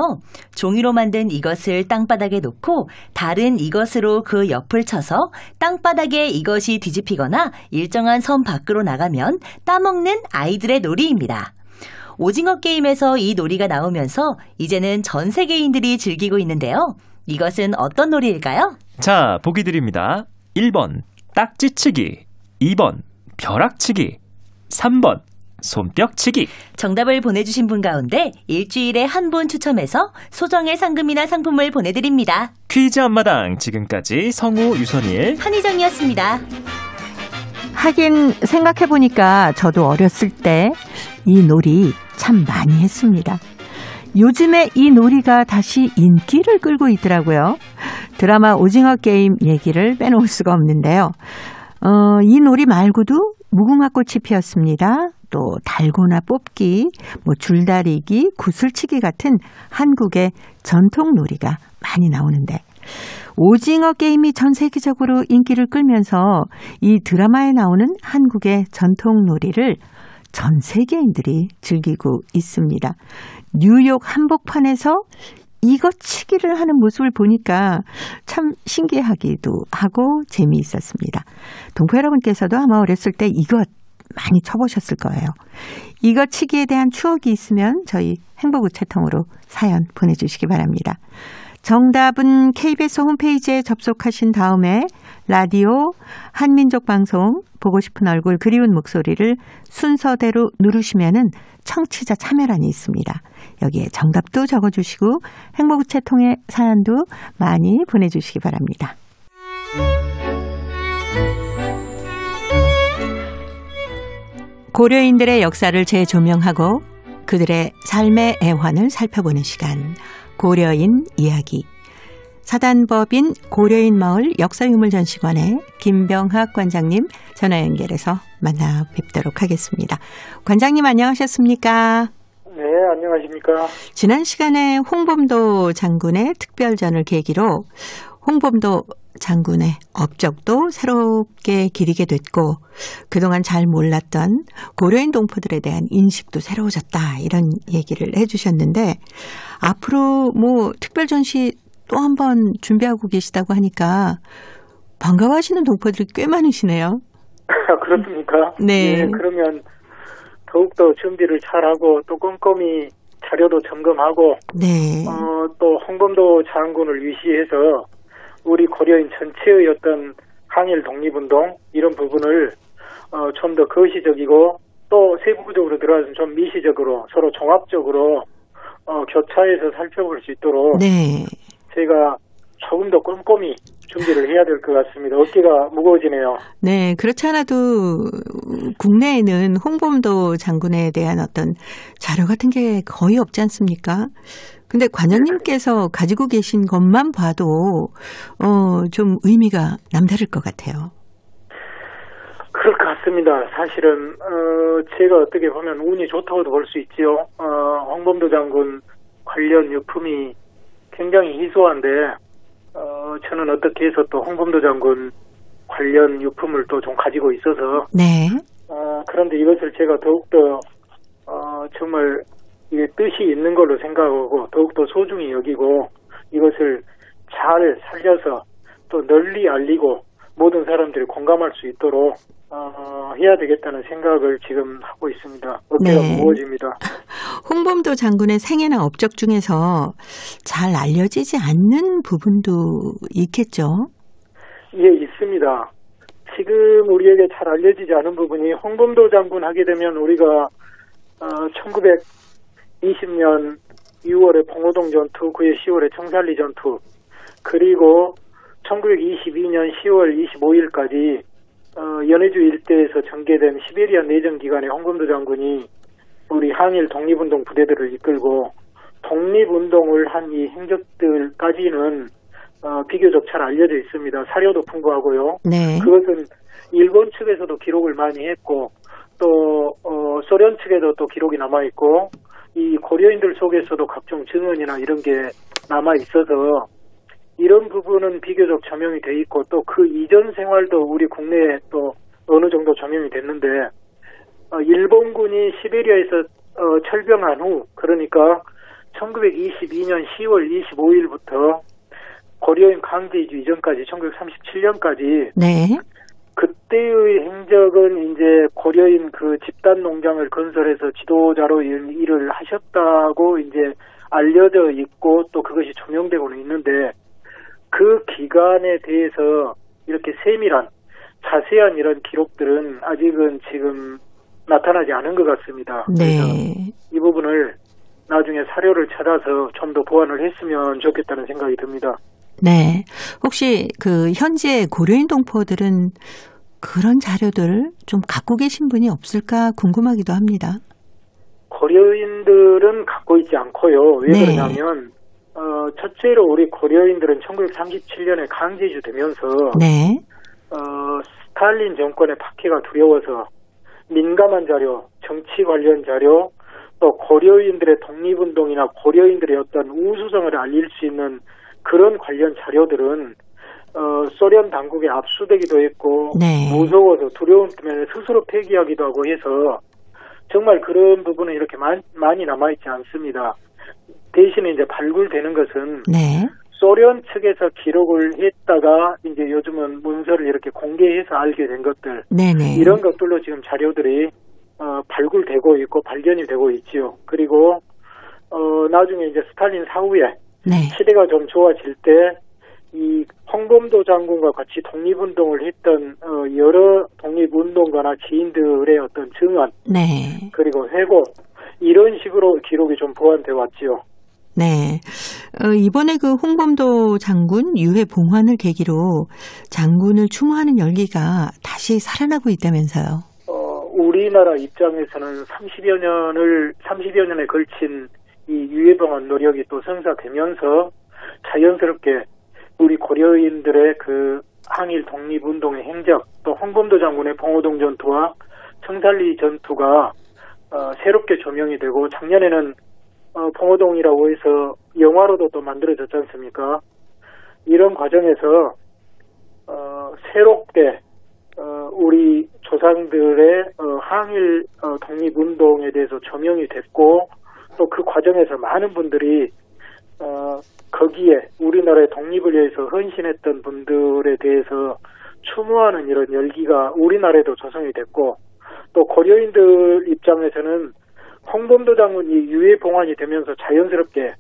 I: 종이로 만든 이것을 땅바닥에 놓고 다른 이것으로 그 옆을 쳐서 땅바닥에 이것이 뒤집히거나 일정한 선 밖으로 나가면 따먹는 아이들의 놀이입니다. 오징어 게임에서 이 놀이가 나오면서 이제는 전 세계인들이 즐기고 있는데요. 이것은 어떤 놀이일까요?
C: 자, 보기 드립니다. 1번 딱지치기, 2번 벼락치기, 3번 손뼉치기.
I: 정답을 보내주신 분 가운데 일주일에 한 분 추첨해서 소정의 상금이나 상품을 보내드립니다.
C: 퀴즈 앞마당 지금까지 성우 유선일
I: 한희정이었습니다.
A: 하긴 생각해보니까 저도 어렸을 때 이 놀이 참 많이 했습니다. 요즘에 이 놀이가 다시 인기를 끌고 있더라고요. 드라마 오징어 게임 얘기를 빼놓을 수가 없는데요. 이 놀이 말고도 무궁화꽃이 피었습니다. 또 달고나 뽑기, 줄다리기, 구슬치기 같은 한국의 전통 놀이가 많이 나오는데 오징어 게임이 전 세계적으로 인기를 끌면서 이 드라마에 나오는 한국의 전통 놀이를 전 세계인들이 즐기고 있습니다. 뉴욕 한복판에서 이것치기를 하는 모습을 보니까 참 신기하기도 하고 재미있었습니다. 동포 여러분께서도 아마 어렸을 때 이것 많이 쳐보셨을 거예요. 이것치기에 대한 추억이 있으면 저희 행복우체통으로 사연 보내주시기 바랍니다. 정답은 KBS 홈페이지에 접속하신 다음에 라디오 한민족방송 보고 싶은 얼굴 그리운 목소리를 순서대로 누르시면은 청취자 참여란이 있습니다. 여기에 정답도 적어주시고 행복우체통의 사연도 많이 보내주시기 바랍니다. 고려인들의 역사를 재조명하고 그들의 삶의 애환을 살펴보는 시간, 고려인 이야기. 사단법인 고려인 마을 역사유물전시관의 김병학 관장님 전화 연결해서 만나 뵙도록 하겠습니다. 관장님 안녕하셨습니까?
J: 네, 안녕하십니까?
A: 지난 시간에 홍범도 장군의 특별전을 계기로 홍범도 장군의 업적도 새롭게 기리게 됐고 그동안 잘 몰랐던 고려인 동포들에 대한 인식도 새로워졌다 이런 얘기를 해주셨는데 앞으로 특별전시 또 한 번 준비하고 계시다고 하니까 반가워하시는 동포들이 꽤 많으시네요.
J: 그렇습니까?
A: 네.
J: 네. 그러면 더욱더 준비를 잘하고 또 꼼꼼히 자료도 점검하고
A: 네.
J: 또 홍범도 장군을 위시해서 우리 고려인 전체의 어떤 항일 독립운동 이런 부분을 좀 더 거시적이고 또 세부적으로 들어가서 좀 미시적으로 서로 종합적으로 교차해서 살펴볼 수 있도록
A: 네.
J: 저희가 조금 더 꼼꼼히 준비를 해야 될 것 같습니다. 어깨가 무거워지네요.
A: 네, 그렇지 않아도 국내에는 홍범도 장군에 대한 어떤 자료 같은 게 거의 없지 않습니까? 근데 관장님께서 가지고 계신 것만 봐도 좀 의미가 남다를 것 같아요.
J: 그럴 것 맞습니다. 사실은 제가 어떻게 보면 운이 좋다고도 볼 수 있지요. 홍범도 장군 관련 유품이 굉장히 희소한데 저는 어떻게 해서 또 홍범도 장군 관련 유품을 또 좀 가지고 있어서
A: 네.
J: 그런데 이것을 제가 더욱더 정말 이게 뜻이 있는 걸로 생각하고 더욱더 소중히 여기고 이것을 잘 살려서 또 널리 알리고 모든 사람들이 공감할 수 있도록 해야 되겠다는 생각을 지금 하고 있습니다. 어깨가
A: 네.
J: 무거워집니다.
A: 홍범도 장군의 생애나 업적 중에서 잘 알려지지 않는 부분도 있겠죠? 예,
J: 있습니다. 지금 우리에게 잘 알려지지 않은 부분이 홍범도 장군 하게 되면 우리가 1920년 6월에 봉오동 전투, 그해 10월에 청산리 전투, 그리고 1922년 10월 25일까지 연해주 일대에서 전개된 시베리아 내전 기간에 홍범도 장군이 우리 항일 독립운동 부대들을 이끌고 독립운동을 한 이 행적들까지는 비교적 잘 알려져 있습니다. 사료도 풍부하고요.
A: 네.
J: 그것은 일본 측에서도 기록을 많이 했고 또 소련 측에도 또 기록이 남아있고 이 고려인들 속에서도 각종 증언이나 이런 게 남아있어서 이런 부분은 비교적 조명이 돼 있고 또 그 이전 생활도 우리 국내에 또 어느 정도 조명이 됐는데 일본군이 시베리아에서 철병한 후 그러니까 1922년 10월 25일부터 고려인 강제 이주 이전까지 1937년까지
A: 네.
J: 그때의 행적은 이제 고려인 그 집단 농장을 건설해서 지도자로 일을 하셨다고 이제 알려져 있고 또 그것이 조명되고는 있는데 그 기간에 대해서 이렇게 세밀한 자세한 이런 기록들은 아직은 지금 나타나지 않은 것 같습니다.
A: 네.
J: 그래서 이 부분을 나중에 사료를 찾아서 좀 더 보완을 했으면 좋겠다는 생각이 듭니다.
A: 네. 혹시 그 현재 고려인 동포들은 그런 자료들을 좀 갖고 계신 분이 없을까 궁금하기도 합니다.
J: 고려인들은 갖고 있지 않고요. 왜
A: 네.
J: 그러냐면 첫째로 우리 고려인들은 1937년에 강제 이주되면서
A: 네.
J: 스탈린 정권의 박해가 두려워서 민감한 자료, 정치 관련 자료, 또 고려인들의 독립운동이나 고려인들의 어떤 우수성을 알릴 수 있는 그런 관련 자료들은 소련 당국에 압수되기도 했고
A: 네.
J: 무서워서 두려움 때문에 스스로 폐기하기도 하고 해서 정말 그런 부분은 이렇게 많이 남아있지 않습니다. 대신에 이제 발굴되는 것은
A: 네.
J: 소련 측에서 기록을 했다가 이제 요즘은 문서를 이렇게 공개해서 알게 된 것들
A: 네네.
J: 이런 것들로 지금 자료들이 발굴되고 있고 발견이 되고 있지요. 그리고 나중에 이제 스탈린 사후에
A: 네.
J: 시대가 좀 좋아질 때 이 홍범도 장군과 같이 독립운동을 했던 여러 독립운동가나 지인들의 어떤 증언
A: 네.
J: 그리고 회고 이런 식으로 기록이 좀 보완돼 왔지요.
A: 네. 이번에 그 홍범도 장군 유해 봉환을 계기로 장군을 추모하는 열기가 다시 살아나고 있다면서요.
J: 우리나라 입장에서는 30여 년에 걸친 이 유해 봉환 노력이 또 성사되면서 자연스럽게 우리 고려인들의 그 항일 독립운동의 행적 또 홍범도 장군의 봉오동 전투와 청산리 전투가 새롭게 조명이 되고 작년에는 봉오동이라고 해서 영화로도 또 만들어졌지 않습니까? 이런 과정에서 새롭게 우리 조상들의 항일 독립운동에 대해서 조명이 됐고 또 그 과정에서 많은 분들이 거기에 우리나라의 독립을 위해서 헌신했던 분들에 대해서 추모하는 이런 열기가 우리나라에도 조성이 됐고 또 고려인들 입장에서는 홍범도 장군이 유해 봉환이 되면서 자연스럽게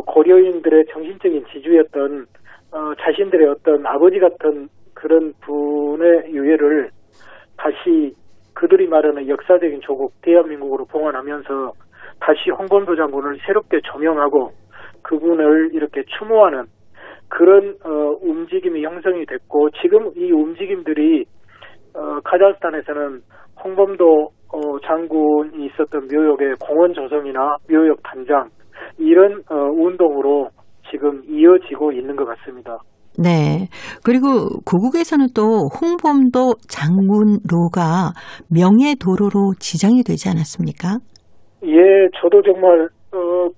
J: 고려인들의 정신적인 지주였던 자신들의 어떤 아버지 같은 그런 분의 유해를 다시 그들이 말하는 역사적인 조국 대한민국으로 봉환하면서 다시 홍범도 장군을 새롭게 조명하고 그분을 이렇게 추모하는 그런 움직임이 형성이 됐고 지금 이 움직임들이 카자흐스탄에서는 홍범도 장군이 있었던 묘역의 공원 조성이나 묘역 단장 이런 운동으로 지금 이어지고 있는 것 같습니다.
A: 네. 그리고 고국에서는 또 홍범도 장군로가 명예도로로 지정이 되지 않았습니까?
J: 예, 저도 정말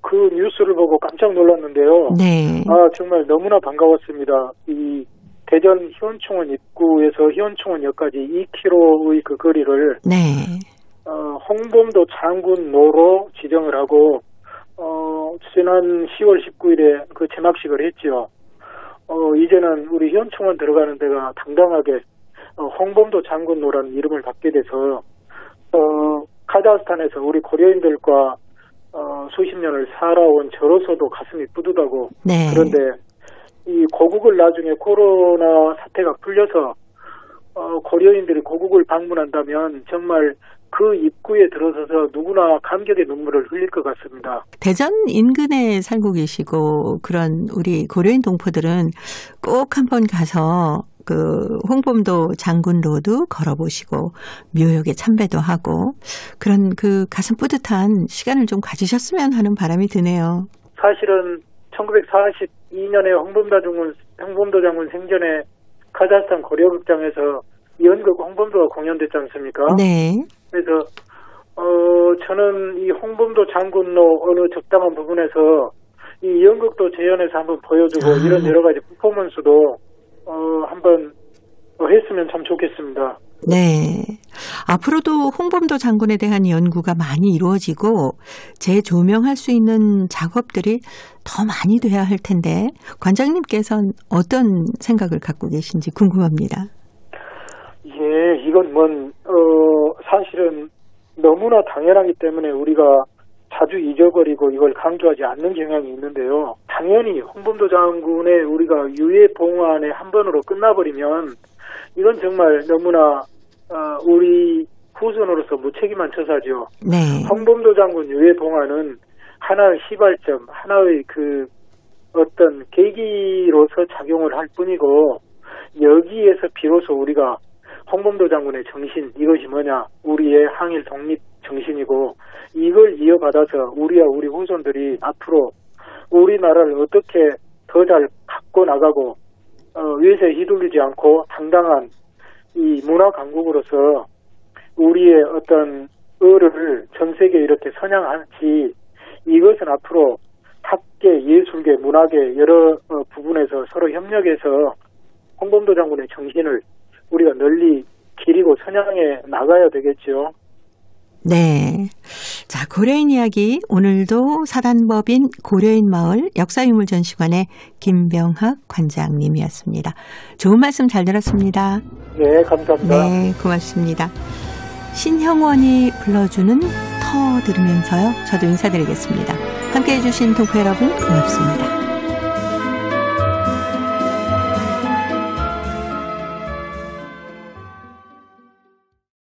J: 그 뉴스를 보고 깜짝 놀랐는데요.
A: 네.
J: 정말 너무나 반가웠습니다. 이 대전 희원충원 입구에서 희원충원역까지 2km의 그 거리를
A: 네.
J: 홍범도 장군로로 지정을 하고 지난 10월 19일에 그 개막식을 했죠. 이제는 우리 희원충원 들어가는 데가 당당하게 홍범도 장군로라는 이름을 받게 돼서 카자흐스탄에서 우리 고려인들과 수십 년을 살아온 저로서도 가슴이 뿌듯하고
A: 네.
J: 그런데 이 고국을 나중에 코로나 사태가 풀려서 고려인들이 고국을 방문한다면 정말 그 입구에 들어서서 누구나 감격의 눈물을 흘릴 것 같습니다.
A: 대전 인근에 살고 계시고 그런 우리 고려인 동포들은 꼭 한번 가서 그 홍범도 장군로도 걸어보시고 묘역에 참배도 하고 그런 그 가슴 뿌듯한 시간을 좀 가지셨으면 하는 바람이 드네요.
J: 사실은 1942년에 홍범도 장군 생전에 카자흐스탄 고려극장에서 연극 홍범도가 공연됐지 않습니까?
A: 네.
J: 그래서 저는 이 홍범도 장군로 어느 적당한 부분에서 이 연극도 재현해서 한번 보여주고 이런 여러 가지 퍼포먼스도 한번 했으면 참 좋겠습니다.
A: 네. 앞으로도 홍범도 장군에 대한 연구가 많이 이루어지고 재조명할 수 있는 작업들이 더 많이 돼야 할 텐데 관장님께서는 어떤 생각을 갖고 계신지 궁금합니다.
J: 예, 이건 사실은 너무나 당연하기 때문에 우리가 자주 잊어버리고 이걸 강조하지 않는 경향이 있는데요. 당연히 홍범도 장군의 우리가 유해 봉환에 한 번으로 끝나버리면 이건 정말 너무나 우리 후손으로서 무책임한 처사죠.
A: 네.
J: 홍범도 장군 유해 봉환은 하나의 시발점, 하나의 그 어떤 계기로서 작용을 할 뿐이고 여기에서 비로소 우리가 홍범도 장군의 정신, 이것이 뭐냐, 우리의 항일 독립 정신이고 이걸 이어받아서 우리와 우리 후손들이 앞으로 우리나라를 어떻게 더 잘 갖고 나가고 위에서 휘둘리지 않고 당당한 이 문화 강국으로서 우리의 어떤 을을 전 세계에 이렇게 선양할지 이것은 앞으로 학계, 예술계, 문화계 여러 부분에서 서로 협력해서 홍범도 장군의 정신을 우리가 널리 기리고 선양해 나가야 되겠죠.
A: 네. 자, 고려인 이야기 오늘도 사단법인 고려인 마을 역사유물전시관의 김병학 관장님이었습니다. 좋은 말씀 잘 들었습니다.
J: 네, 감사합니다.
A: 네, 고맙습니다. 신형원이 불러주는 터 들으면서요. 저도 인사드리겠습니다. 함께해 주신 동포 여러분 고맙습니다.